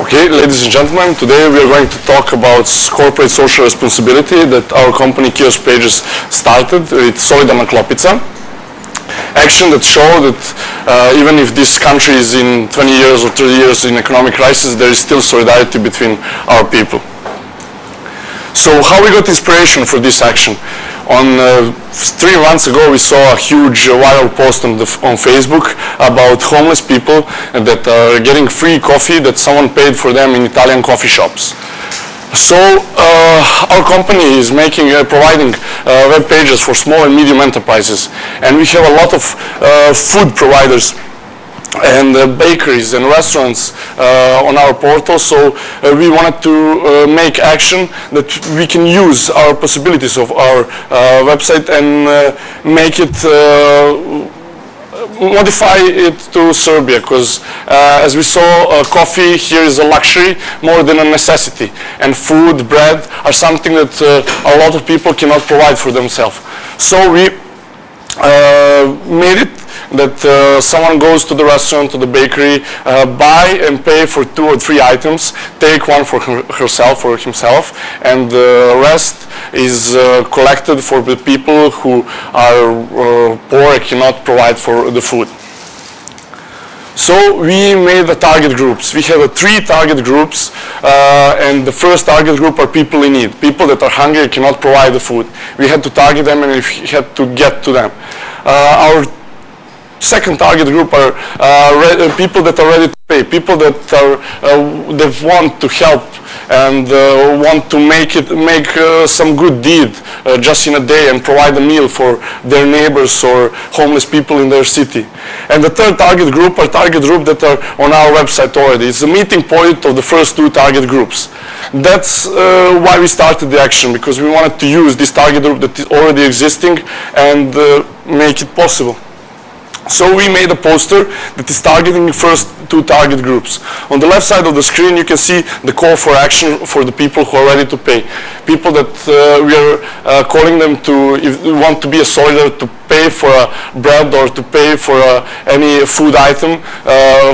Okay, ladies and gentlemen, today we are going to talk about corporate social responsibility that our company TEDxPejić started with Solidarna Klopica. Action that show that even if this country is in 20 years or 30 years in economic crisis, there is still solidarity between our people. So how we got inspiration for this action? On 3 months ago, we saw a huge viral post on Facebook about homeless people that are getting free coffee that someone paid for them in Italian coffee shops. So our company is providing web pages for small and medium enterprises, and we have a lot of food providers and bakeries and restaurants on our portal, so we wanted to make action that we can use our possibilities of our website and make it modify it to Serbia, because as we saw, coffee here is a luxury more than a necessity, and food, bread are something that a lot of people cannot provide for themselves. So we made it that someone goes to the restaurant, to the bakery, buy and pay for 2 or 3 items, take one for herself or himself, and the rest is collected for the people who are poor and cannot provide for the food. So we made the target groups. We have 3 target groups, and the first target group are people in need, people that are hungry and cannot provide the food. We had to target them and we had to get to them. Our second target group are people that are ready to pay, people that want to help and want to make some good deed just in a day and provide a meal for their neighbors or homeless people in their city. And the third target group are target groups that are on our website already. It's the meeting point of the first 2 target groups. That's why we started the action, because we wanted to use this target group that is already existing and make it possible. So we made a poster that is targeting the first 2 target groups. On the left side of the screen, you can see the call for action for the people who are ready to pay. People that we are calling them to, if they want to be a soldier, to pay for bread or to pay for any food item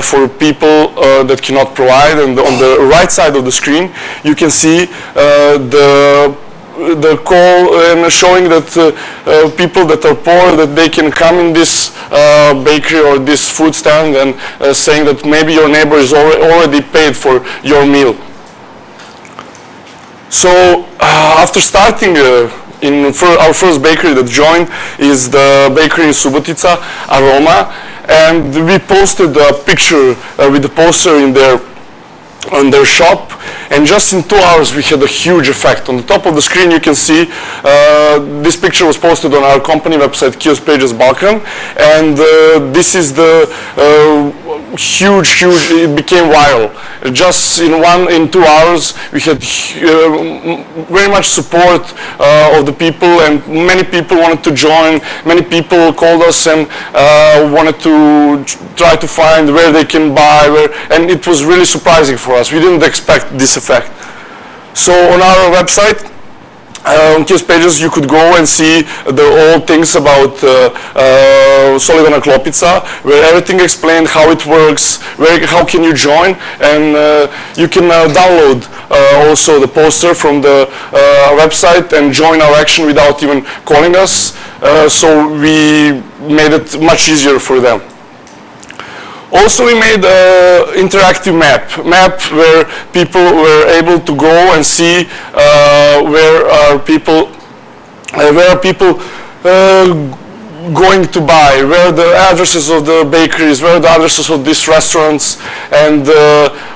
for people that cannot provide. And on the right side of the screen, you can see the call and showing that people that are poor, that they can come in this bakery or this food stand and saying that maybe your neighbor is already paid for your meal. So after starting our first bakery that joined is the bakery in Subotica, Aroma, and we posted a picture with the poster on their shop, and just in 2 hours we had a huge effect. On the top of the screen you can see this picture was posted on our company website TEDxPejić Balkan, and this is the huge, it became viral. Just in 2 hours we had very much support of the people, and many people wanted to join. Many people called us and wanted to try to find where they can buy, and it was really surprising for us. We didn't expect this effect. So on our website, on TEDxPejić, you could go and see all things about Solidarna Klopica, where everything explained how it works, how can you join, and you can download also the poster from the website and join our action without even calling us. So we made it much easier for them. Also, we made an interactive map where people were able to go and see where are people going to buy, where are the addresses of the bakeries, where are the addresses of these restaurants, and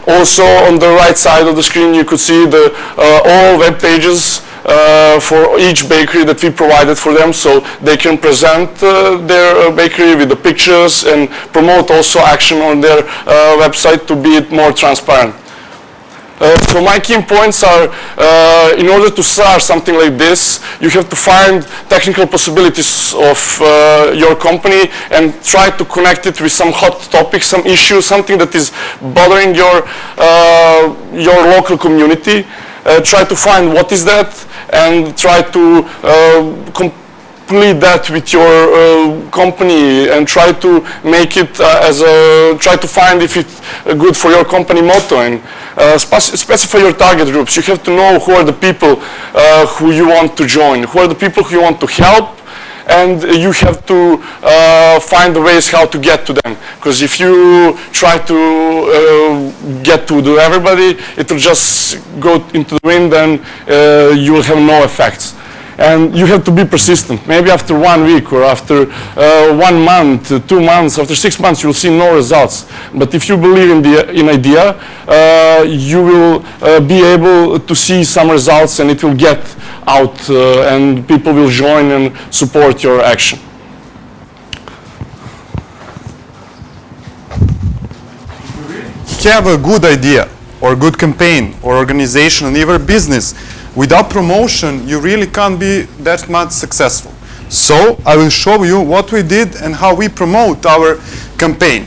also on the right side of the screen you could see all web pages for each bakery that we provided for them, so they can present their bakery with the pictures and promote also action on their website to be more transparent. So my key points are, in order to start something like this, you have to find technical possibilities of your company and try to connect it with some hot topic, some issue, something that is bothering your local community. Try to find what is that and try to complete that with your company and try to make it try to find if it's good for your company motto. And specify your target groups. You have to know who are the people who you want to join, who are the people who you want to help, and you have to find the ways how to get to them. Because if you try to get to everybody, it will just go into the wind and you will have no effects. And you have to be persistent. Maybe after 1 week or after 1 month, 2 months, after 6 months, you will see no results. But if you believe in the idea, you will be able to see some results, and it will get out, and people will join and support your action. If you have a good idea or a good campaign or organization and even business, without promotion, you really can't be that much successful. So I will show you what we did and how we promote our campaign.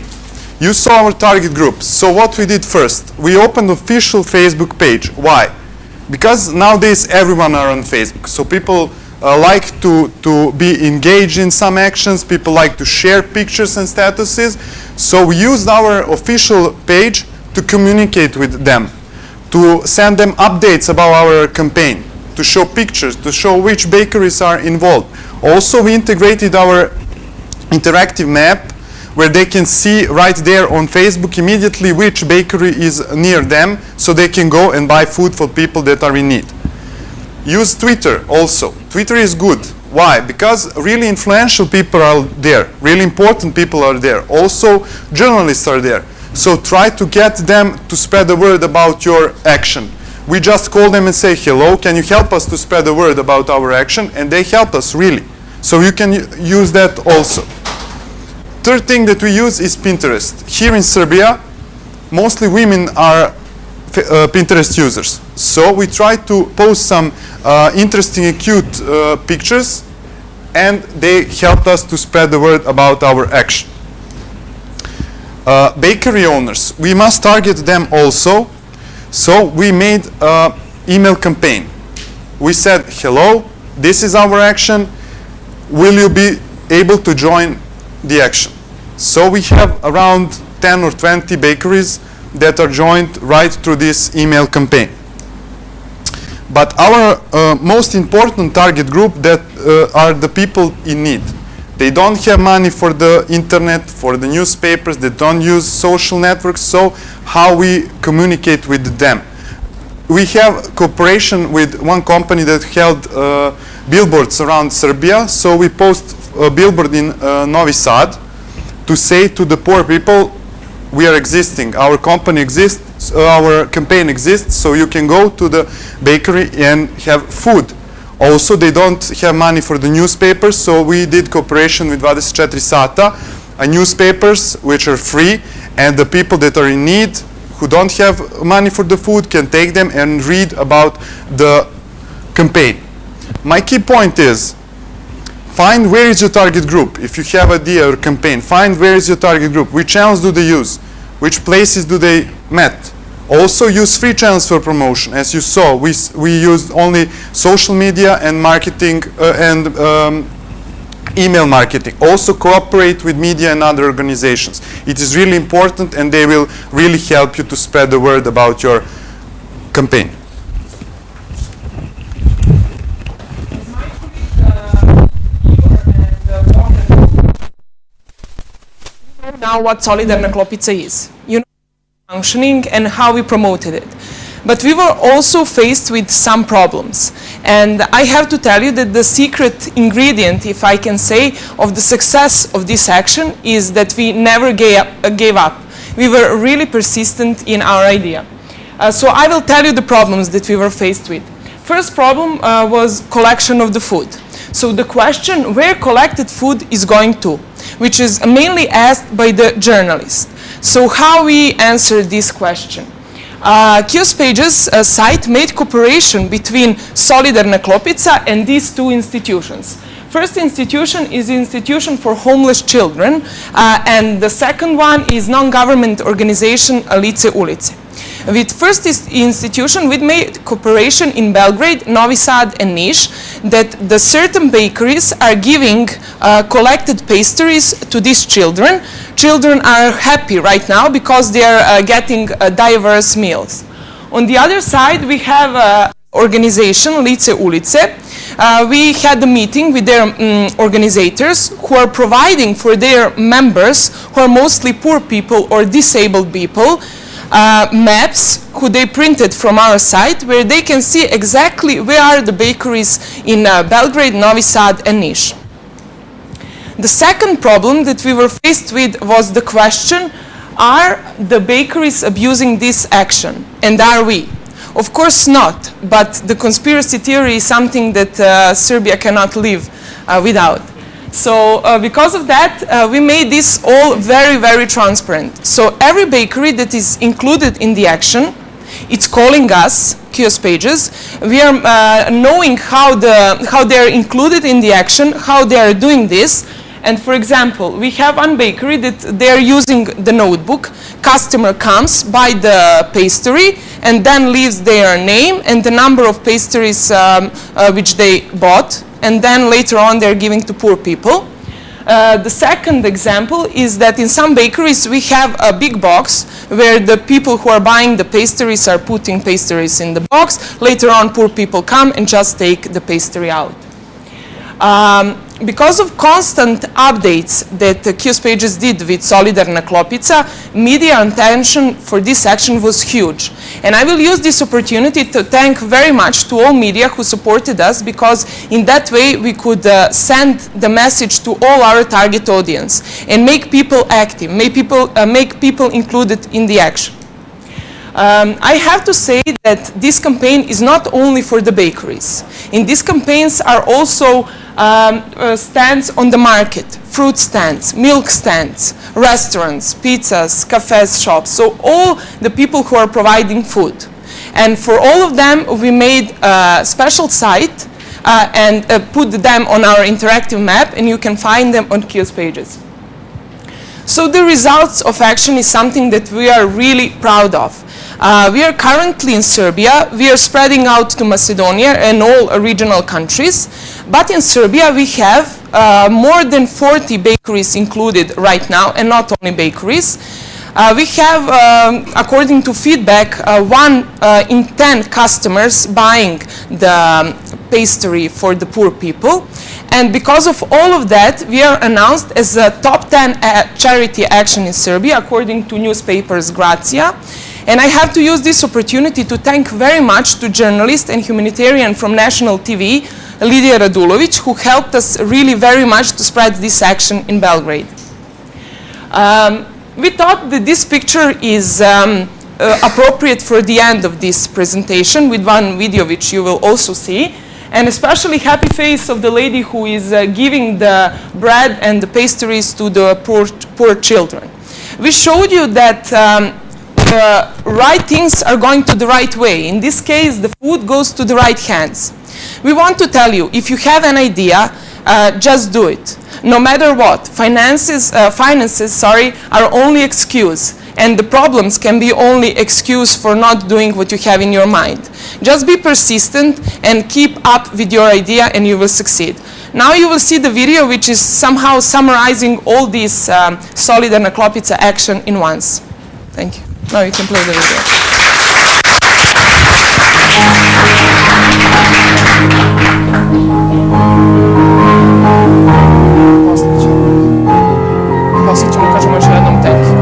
You saw our target groups. So what we did first, we opened official Facebook page. Why? Because nowadays everyone are on Facebook. So people like to be engaged in some actions. People like to share pictures and statuses. So we used our official page to communicate with them, to send them updates about our campaign, to show pictures, to show which bakeries are involved. Also, we integrated our interactive map where they can see right there on Facebook immediately which bakery is near them, so they can go and buy food for people that are in need. Use Twitter also. Twitter is good. Why? Because really influential people are there, really important people are there. Also, journalists are there. So try to get them to spread the word about your action. We just call them and say, hello, can you help us to spread the word about our action? And they help us, really. So you can use that also. Third thing that we use is Pinterest. Here in Serbia, mostly women are Pinterest users. So we try to post some interesting and cute pictures, and they helped us to spread the word about our action. Bakery owners, we must target them also. So we made an email campaign. We said, hello, this is our action. Will you be able to join the action? So we have around 10 or 20 bakeries that are joined right through this email campaign. But our most important target group that are the people in need. They don't have money for the internet, for the newspapers, they don't use social networks, so how we communicate with them? We have cooperation with one company that held billboards around Serbia, so we post a billboard in Novi Sad to say to the poor people, we are existing, our company exists, our campaign exists, so you can go to the bakery and have food. Also, they don't have money for the newspapers, so we did cooperation with 24 Sata, newspapers which are free, and the people that are in need, who don't have money for the food, can take them and read about the campaign. My key point is, find where is your target group. If you have an idea or campaign, find where is your target group. Which channels do they use? Which places do they meet? Also use free channels for promotion. As you saw, we used only social media and marketing and email marketing. Also cooperate with media and other organizations. It is really important, and they will really help you to spread the word about your campaign. Now what Solidarna Klopica is. You know functioning and how we promoted it. But we were also faced with some problems. And I have to tell you that the secret ingredient, if I can say, of the success of this action is that we never gave up. We were really persistent in our idea. So I will tell you the problems that we were faced with. First problem was collection of the food. So the question where collected food is going to, which is mainly asked by the journalist. So how we answer this question? Kiosk Pages site made cooperation between Solidarna Klopica and these two institutions. First institution is Institution for Homeless Children, and the second one is non-government organization Lice Ulice. With first institution, we made cooperation in Belgrade, Novi Sad, and Niš, that the certain bakeries are giving collected pastries to these children. Children are happy right now because they are getting diverse meals. On the other side, we have an organization, Lice Ulice. We had a meeting with their organizers who are providing for their members, who are mostly poor people or disabled people, maps who they printed from our site, where they can see exactly where are the bakeries in Belgrade, Novi Sad and Niš. The second problem that we were faced with was the question, are the bakeries abusing this action? And are we? Of course not, but the conspiracy theory is something that Serbia cannot live without. So because of that, we made this all very, very transparent. So every bakery that is included in the action, it's calling us, kiosk pages. We are knowing how they are included in the action, how they are doing this. And for example, we have one bakery that they are using the notebook. Customer comes, buy the pastry, and then leaves their name and the number of pastries which they bought. And then later on they're giving to poor people. The second example is that in some bakeries we have a big box where the people who are buying the pastries are putting pastries in the box. Later on poor people come and just take the pastry out. Because of constant updates that kiosk pages did with Solidarna Klopica, media attention for this action was huge. And I will use this opportunity to thank very much to all media who supported us, because in that way we could send the message to all our target audience and make people active, make people included in the action. I have to say that this campaign is not only for the bakeries. In these campaigns are also stands on the market, fruit stands, milk stands, restaurants, pizzas, cafes, shops, so all the people who are providing food. And for all of them, we made a special site and put them on our interactive map, and you can find them on kiosk pages. So the results of action is something that we are really proud of. We are currently in Serbia. We are spreading out to Macedonia and all regional countries. But in Serbia, we have more than 40 bakeries included right now, and not only bakeries. We have, according to feedback, 1 in 10 customers buying the pastry for the poor people. And because of all of that, we are announced as a top 10 charity action in Serbia, according to newspapers Grazia. And I have to use this opportunity to thank very much to journalist and humanitarian from national TV, Lidija Radulović, who helped us really very much to spread this action in Belgrade. We thought that this picture is appropriate for the end of this presentation with one video which you will also see. And especially happy face of the lady who is giving the bread and the pastries to the poor children. We showed you that right things are going to the right way. In this case, the food goes to the right hands. We want to tell you, if you have an idea, just do it. No matter what, finances are only excuse. And the problems can be only excuse for not doing what you have in your mind. Just be persistent and keep up with your idea, and you will succeed. Now you will see the video which is somehow summarizing all this Solidarna Klopica action in once. Thank you. Now you can play the video. Poslije ćemo kažemo još jednom thank you.